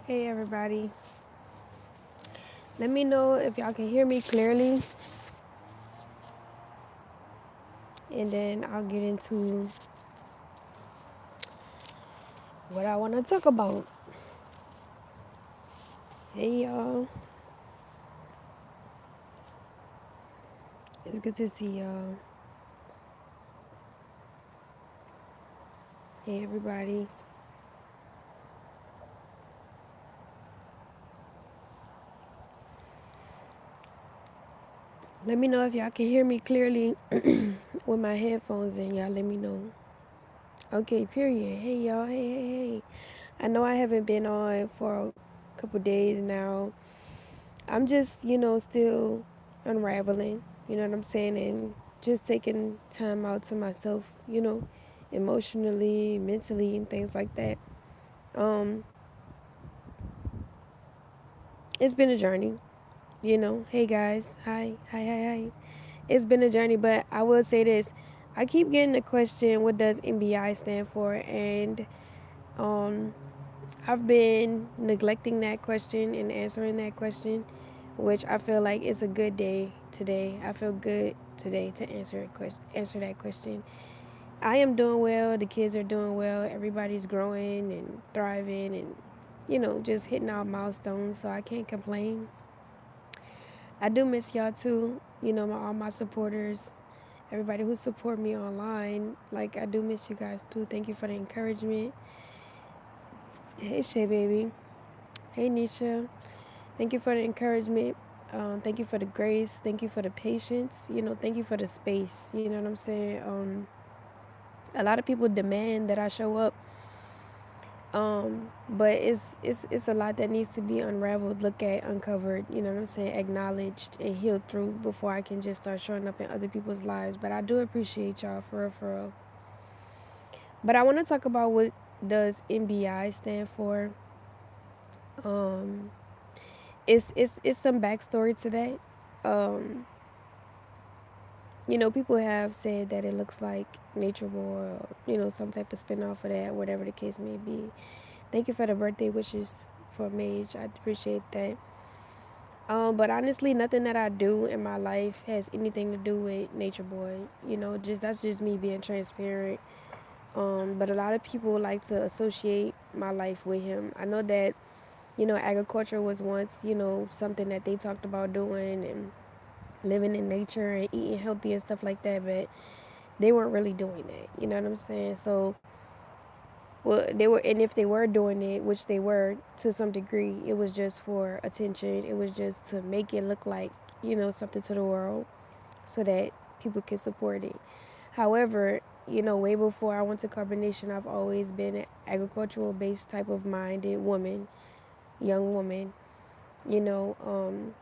Hey everybody. Let me know if y'all can hear me clearly, and then I'll get into what I want to talk about. Hey y'all. It's good to see y'all. Hey everybody. Let me know if y'all can hear me clearly with my headphones in. Y'all let me know. Okay, period. Hey y'all. Hey. I know I haven't been on for a couple days now. I'm just, still unraveling, you know what I'm saying? And just taking time out to myself, emotionally, mentally, and things like that. Um, it's been a journey. Hey guys, hi. It's been a journey, but I will say this. I keep getting the question, what does NBI stand for? And um, I've been neglecting that question and answering that question, which I feel like it's a good day today. I feel good today to answer that question. I am doing well. The kids are doing well. Everybody's growing and thriving, and just hitting all milestones. So I can't complain. I do miss y'all too. All my supporters, everybody who support me online. Like I do miss you guys too. Thank you for the encouragement. Hey Shay baby. Hey Nisha. Thank you for the encouragement. Thank you for the grace. Thank you for the patience. Thank you for the space. You know what I'm saying? A lot of people demand that I show up, but it's a lot that needs to be unraveled, looked at, uncovered. You know what I'm saying? Acknowledged and healed through before I can just start showing up in other people's lives. But I do appreciate y'all for real, for real. But I want to talk about what does NBI stand for. Um, it's some backstory to that. Um, people have said that it looks like Nature Boy or, some type of spinoff of that, whatever the case may be. Thank you for the birthday wishes for Mage. I appreciate that. But honestly, nothing that I do in my life has anything to do with Nature Boy. Just that's just me being transparent. But a lot of people like to associate my life with him. I know that, agriculture was once, something that they talked about doing and living in nature and eating healthy and stuff like that, but they weren't really doing that. You know what I'm saying? So, well, they were, and if they were doing it, which they were to some degree, it was just for attention. It was just to make it look like, something to the world so that people could support it. However, way before I went to carbonation, I've always been an agricultural based type of minded woman, young woman. You know, um,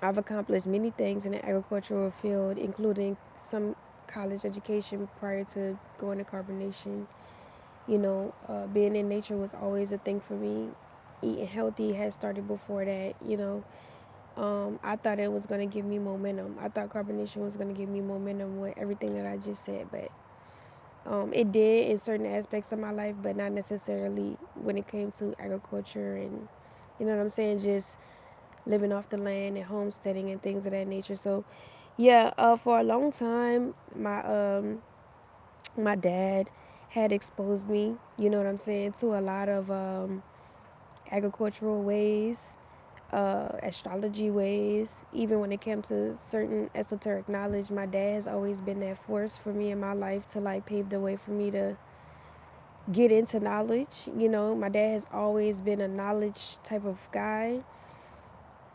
I've accomplished many things in the agricultural field, including some college education prior to going to carbonation. Being in nature was always a thing for me. Eating healthy had started before that. I thought it was going to give me momentum. I thought carbonation was going to give me momentum with everything that I just said, but it did in certain aspects of my life, but not necessarily when it came to agriculture and, you know what I'm saying, just living off the land and homesteading and things of that nature. So, yeah, for a long time, my dad had exposed me, you know what I'm saying, to a lot of agricultural ways, astrology ways. Even when it came to certain esoteric knowledge, my dad has always been that force for me in my life to like pave the way for me to get into knowledge. My dad has always been a knowledge type of guy.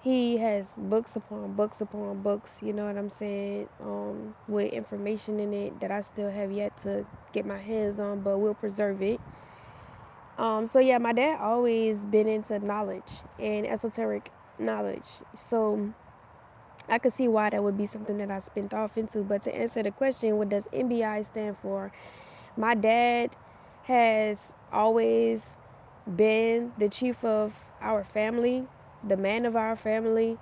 He has books upon books upon books, you know what I'm saying, with information in it that I still have yet to get my hands on, but we'll preserve it. So yeah, my dad always been into knowledge and esoteric knowledge. So I could see why that would be something that I spent off into. But to answer the question, what does NBI stand for? My dad has always been the chief of our family, the man of our family.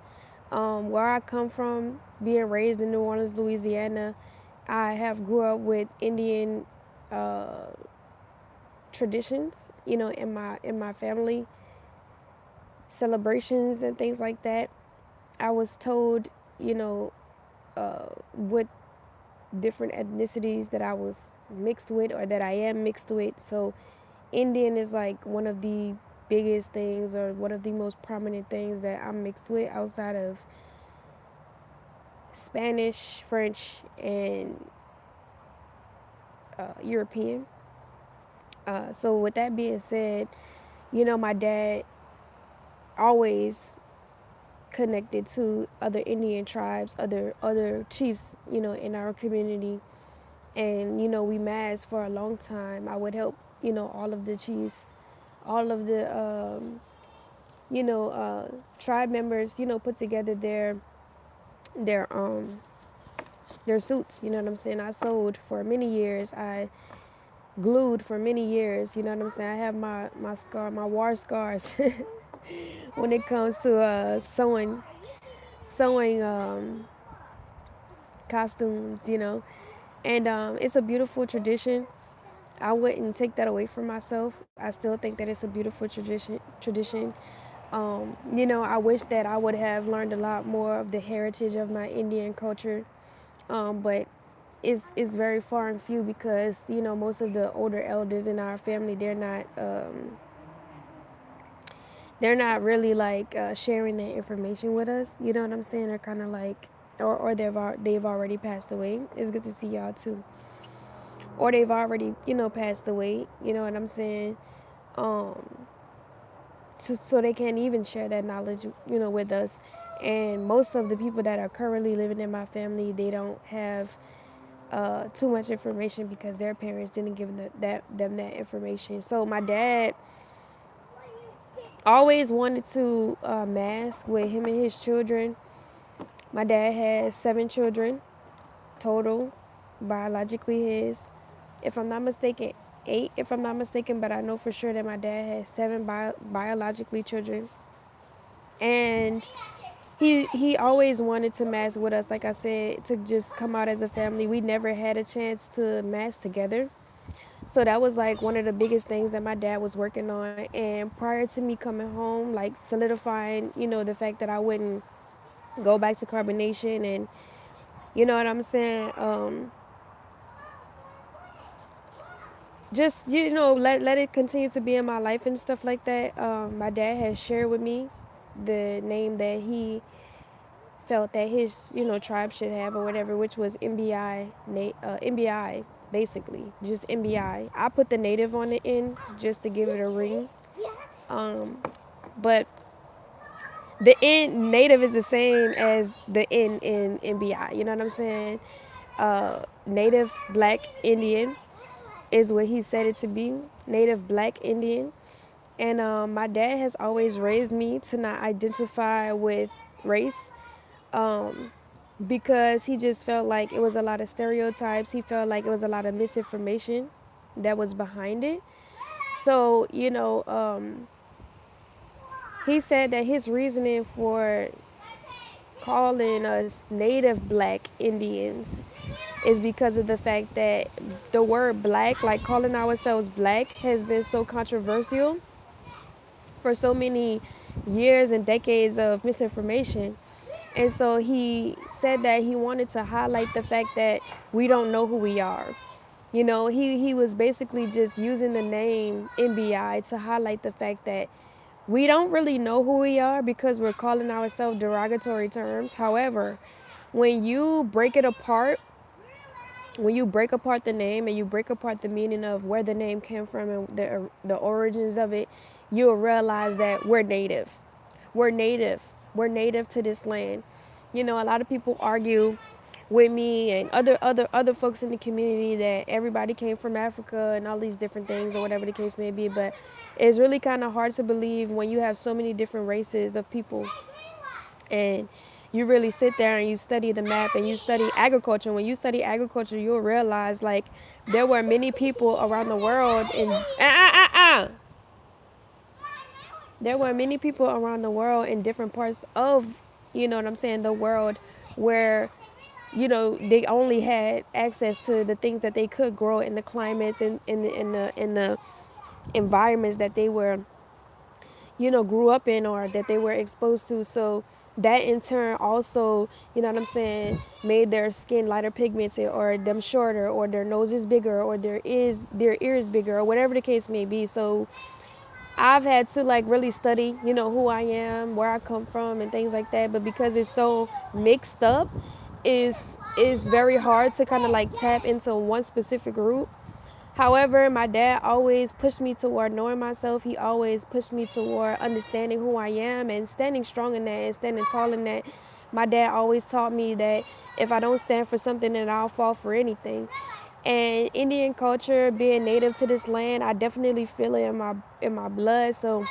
Where I come from, being raised in New Orleans, Louisiana, I have grew up with Indian uh, traditions, in my family. celebrations and things like that, I was told, what different ethnicities that I was mixed with or that I am mixed with. So Indian is like one of the biggest things or one of the most prominent things that I'm mixed with outside of Spanish, French, and European. So with that being said, my dad always connected to other Indian tribes, other chiefs, in our community. And, we massed for a long time. I would help, all of the chiefs, all of the, tribe members, put together their, um, their suits. You know what I'm saying? I sewed for many years. I glued for many years. You know what I'm saying? I have my war scars when it comes to sewing costumes. And it's a beautiful tradition. I wouldn't take that away from myself. I still think that it's a beautiful tradition. I wish that I would have learned a lot more of the heritage of my Indian culture, but it's very far and few because most of the older elders in our family, they're not really like sharing that information with us. You know what I'm saying? They're kind of like, or they've already passed away. It's good to see y'all too. Or they've already passed away. You know what I'm saying? Um, so they can't even share that knowledge with us. And most of the people that are currently living in my family, they don't have too much information because their parents didn't give them that information. So my dad always wanted to mask with him and his children. My dad has 7 children total, biologically his. If I'm not mistaken, 8. If I'm not mistaken, but I know for sure that my dad has 7 biologically children, and he always wanted to mask with us. Like I said, to just come out as a family. We never had a chance to mask together. So that was like one of the biggest things that my dad was working on. And prior to me coming home, like solidifying, the fact that I wouldn't go back to carbonation, and you know what I'm saying? Just, let it continue to be in my life and stuff like that. My dad has shared with me the name that he felt that his, tribe should have or whatever, which was NBI, basically, just NBI. I put the native on the end just to give it a ring. Um, but the N native is the same as the N in NBI. You know what I'm saying? Native Black Indian is what he said it to be. Native Black Indian. And my dad has always raised me to not identify with race, because he just felt like it was a lot of stereotypes. He felt like it was a lot of misinformation that was behind it. So, he said that his reasoning for calling us native black Indians is because of the fact that the word black, like calling ourselves black, has been so controversial for so many years and decades of misinformation. And so he said that he wanted to highlight the fact that we don't know who we are. He was basically just using the name NBI to highlight the fact that we don't really know who we are because we're calling ourselves derogatory terms. However, when you break it apart, when you break apart the name and you break apart the meaning of where the name came from and the origins of it, you'll realize that we're native. We're native. We're native to this land. A lot of people argue with me and other folks in the community that everybody came from Africa and all these different things or whatever the case may be, but it's really kind of hard to believe when you have so many different races of people and you really sit there and you study the map and you study agriculture. When you study agriculture, you'll realize like there were many people around the world there were many people around the world in different parts of, what I'm saying, the world where, they only had access to the things that they could grow in the climates and in the environments that they were, grew up in or that they were exposed to. So that in turn also, made their skin lighter pigmented or them shorter or their nose is bigger or their ears bigger or whatever the case may be. So I've had to like really study, who I am, where I come from and things like that. But because it's so mixed up, is very hard to kind of like tap into one specific group. However, my dad always pushed me toward knowing myself. He always pushed me toward understanding who I am and standing strong in that and standing tall in that. My dad always taught me that if I don't stand for something, then I'll fall for anything. And Indian culture, being native to this land, I definitely feel it in my blood. So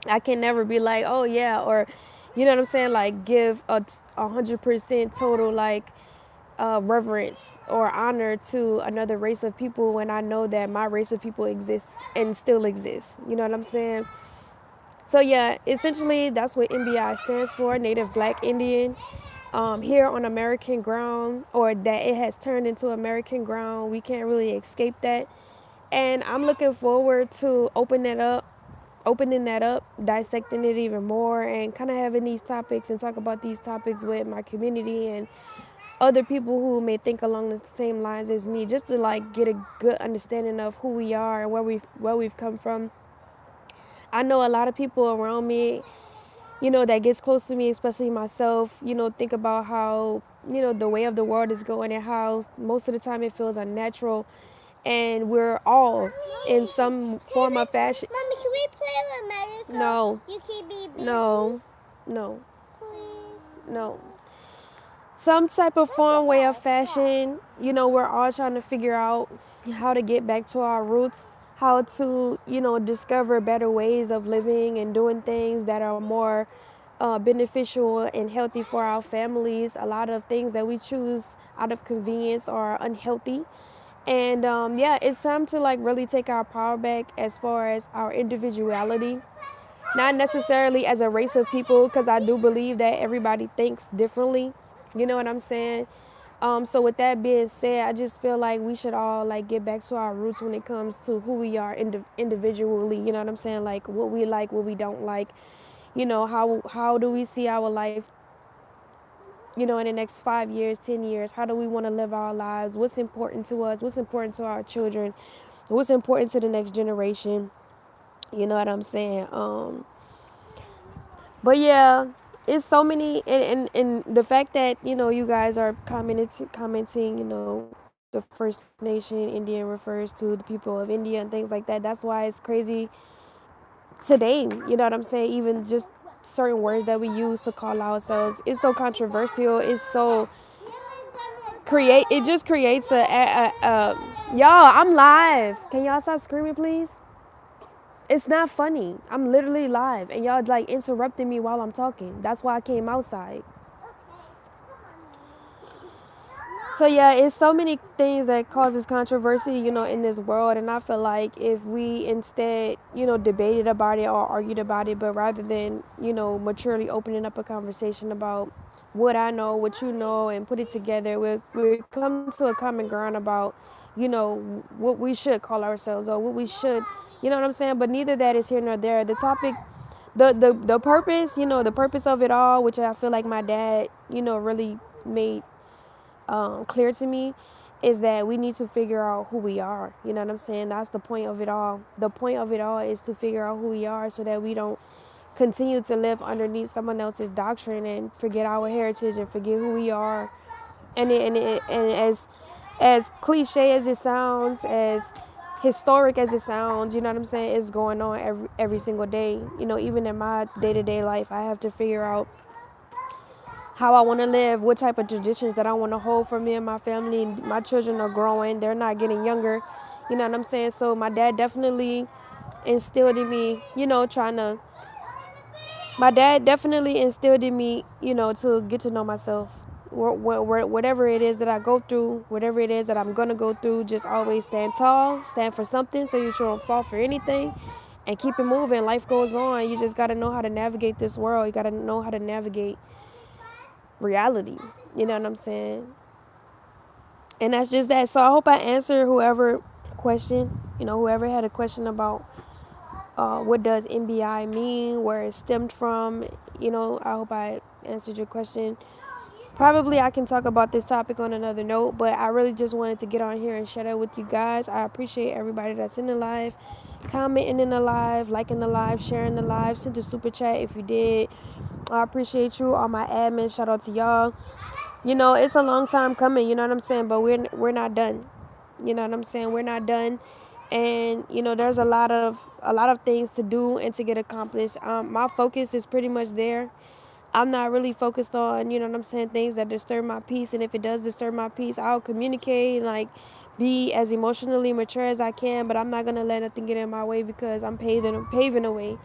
I can never be like, oh yeah, or like give a 100% total like reverence or honor to another race of people when I know that my race of people exists and still exists. You know what I'm saying? So yeah, essentially that's what NBI stands for, Native Black Indian. Here on American ground, or that it has turned into American ground, we can't really escape that. And I'm looking forward to opening that up, dissecting it even more, and kind of having these topics and talk about these topics with my community and other people who may think along the same lines as me, just to like get a good understanding of who we are and where we've come from. I know a lot of people around me, that gets close to me, especially myself, think about how, the way of the world is going and how most of the time it feels unnatural. And we're all in some form of fashion. Mommy, can we play with Mary so No, you can be baby? no, Please. no. Some type of form, way of fashion, we're all trying to figure out how to get back to our roots, how to, discover better ways of living and doing things that are more beneficial and healthy for our families. A lot of things that we choose out of convenience are unhealthy. And yeah, it's time to like really take our power back as far as our individuality. Not necessarily as a race of people, because I do believe that everybody thinks differently. You know what I'm saying? So with that being said, I just feel like we should all like get back to our roots when it comes to who we are individually. You know what I'm saying? Like, what we don't like. How do we see our life? In the next 5 years, 10 years, how do we want to live our lives? What's important to us? What's important to our children? What's important to the next generation? You know what I'm saying? But yeah, it's so many, and the fact that you guys are commenting, the First Nation Indian refers to the people of India and things like that. That's why it's crazy today. You know what I'm saying? Even just certain words that we use to call ourselves, it's so controversial. It's so it just creates y'all. I'm live. Can y'all stop screaming, please? It's not funny. I'm literally live, and y'all like interrupting me while I'm talking. That's why I came outside. So yeah, it's so many things that causes controversy, in this world, and I feel like if we instead, debated about it or argued about it, but rather than, maturely opening up a conversation about what I know, what you know, and put it together, we come to a common ground about, what we should call ourselves or what we should, you know what I'm saying? But neither that is here nor there. The topic, the purpose, the purpose of it all, which I feel like my dad, really made clear to me, is that we need to figure out who we are. You know what I'm saying? That's the point of it all. The point of it all is to figure out who we are so that we don't continue to live underneath someone else's doctrine and forget our heritage and forget who we are. And as cliche as it sounds, as historic as it sounds, you know what I'm saying, it's going on every single day. Even in my day-to-day life, I have to figure out how I want to live, what type of traditions that I want to hold for me and my family. My children are growing, they're not getting younger. You know what I'm saying? So my dad definitely instilled in me, my dad definitely instilled in me, to get to know myself. Whatever it is that I go through, whatever it is that I'm going to go through, just always stand tall, stand for something so you shouldn't fall for anything, and keep it moving. Life goes on. You just got to know how to navigate this world. You got to know how to navigate reality. You know what I'm saying? And that's just that. So I hope I answered whoever question, whoever had a question about what does NBI mean, where it stemmed from. I hope I answered your question. Probably I can talk about this topic on another note, but I really just wanted to get on here and share that with you guys. I appreciate everybody that's in the live, commenting in the live, liking the live, sharing the live, send a super chat if you did. I appreciate you, all my admins. Shout out to y'all. It's a long time coming. You know what I'm saying? But we're not done. You know what I'm saying? We're not done, and there's a lot of things to do and to get accomplished. My focus is pretty much there. I'm not really focused on, what I'm saying, things that disturb my peace. And if it does disturb my peace, I'll communicate and like be as emotionally mature as I can. But I'm not gonna let nothing get in my way because I'm paving a way,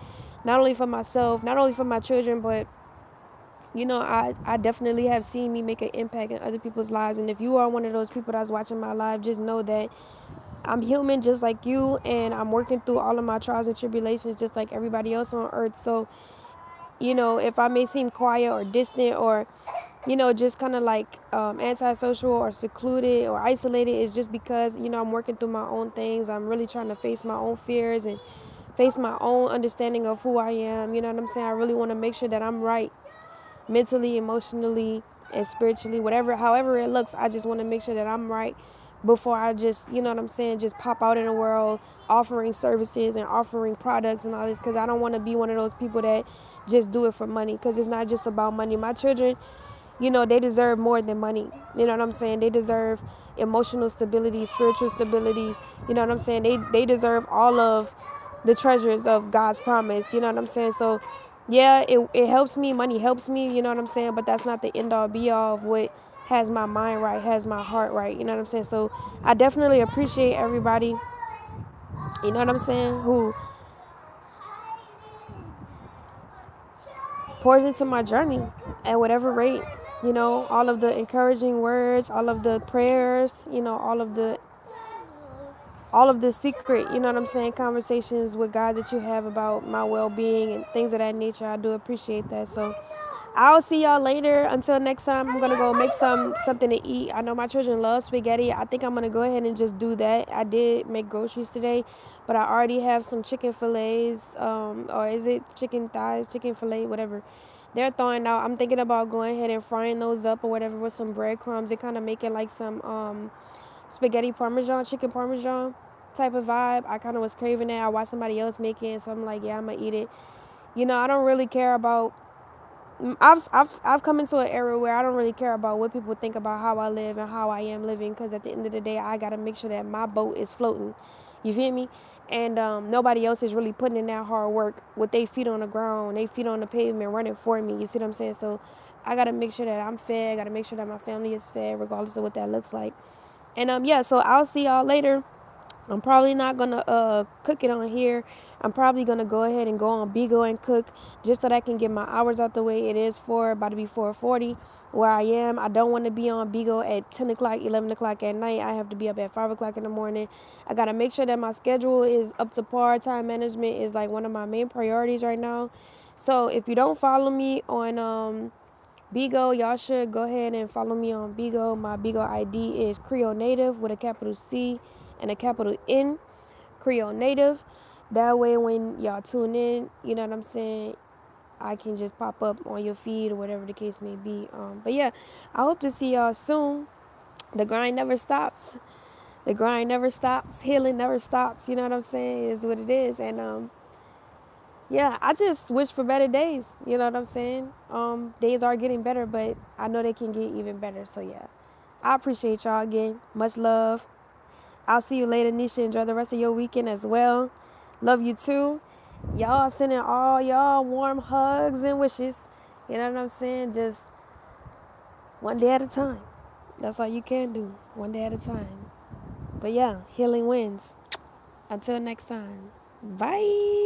not only for myself, not only for my children, but I definitely have seen me make an impact in other people's lives. And if you are one of those people that's watching my live, just know that I'm human just like you, and I'm working through all of my trials and tribulations just like everybody else on earth. So, if I may seem quiet or distant or, just kind of like antisocial or secluded or isolated, it's just because, I'm working through my own things. I'm really trying to face my own fears and face my own understanding of who I am. You know what I'm saying? I really want to make sure that I'm right mentally, emotionally, and spiritually, however it looks. I just want to make sure that I'm right before I just, you know what I'm saying, just pop out in the world offering services and offering products and all this, because I don't want to be one of those people that just do it for money, because it's not just about money. My children, they deserve more than money. You know what I'm saying? They deserve emotional stability, spiritual stability. You know what I'm saying? They deserve all of the treasures of God's promise. You know what I'm saying? So, yeah, it helps me. Money helps me. You know what I'm saying? But that's not the end all be all of what has my mind right, has my heart right. You know what I'm saying? So, I definitely appreciate everybody. You know what I'm saying? Who pours into my journey at whatever rate. All of the encouraging words, all of the prayers, all of the secret, you know what I'm saying, conversations with God that you have about my well-being and things of that nature. I do appreciate that. So I'll see y'all later. Until next time, I'm gonna go make something to eat. I know my children love spaghetti. I think I'm gonna go ahead and just do that. I did make groceries today, but I already have some chicken fillets, or is it chicken thighs, chicken fillet, whatever. They're thawing out. I'm thinking about going ahead and frying those up or whatever with some breadcrumbs. It kind of make it like some spaghetti parmesan, chicken parmesan type of vibe. I kind of was craving that. I watched somebody else make it, so I'm like, yeah, I'm gonna eat it. I don't really care about. I've come into an era where I don't really care about what people think about how I live and how I am living, because at the end of the day, I gotta make sure that my boat is floating. You feel me? And nobody else is really putting in that hard work with their feet on the ground, they feet on the pavement, running for me. You see what I'm saying? So I gotta make sure that I'm fed. I gotta make sure that my family is fed, regardless of what that looks like. And yeah, so I'll see y'all later. I'm probably not gonna cook it on here. I'm probably gonna go ahead and go on Bigo and cook, just so that I can get my hours out the way. It is about to be 4:40 where I am. I don't want to be on Bigo at 10 o'clock, 11 o'clock at night. I have to be up at 5 o'clock in the morning. I gotta make sure that my schedule is up to par. Time management is like one of my main priorities right now. So if you don't follow me on Bigo, y'all should go ahead and follow me on Bigo. My Bigo ID is Creole Native with a capital C and a capital N, Creole Native. That way, when y'all tune in, you know what I'm saying, I can just pop up on your feed or whatever the case may be. But yeah, I hope to see y'all soon. The grind never stops. The grind never stops. Healing never stops. You know what I'm saying? Is what it is. And yeah, I just wish for better days. You know what I'm saying? Days are getting better, but I know they can get even better. So yeah, I appreciate y'all again. Much love. I'll see you later, Nisha. Enjoy the rest of your weekend as well. Love you too. Y'all sending all y'all warm hugs and wishes. You know what I'm saying? Just one day at a time. That's all you can do. One day at a time. But yeah, healing wins. Until next time. Bye.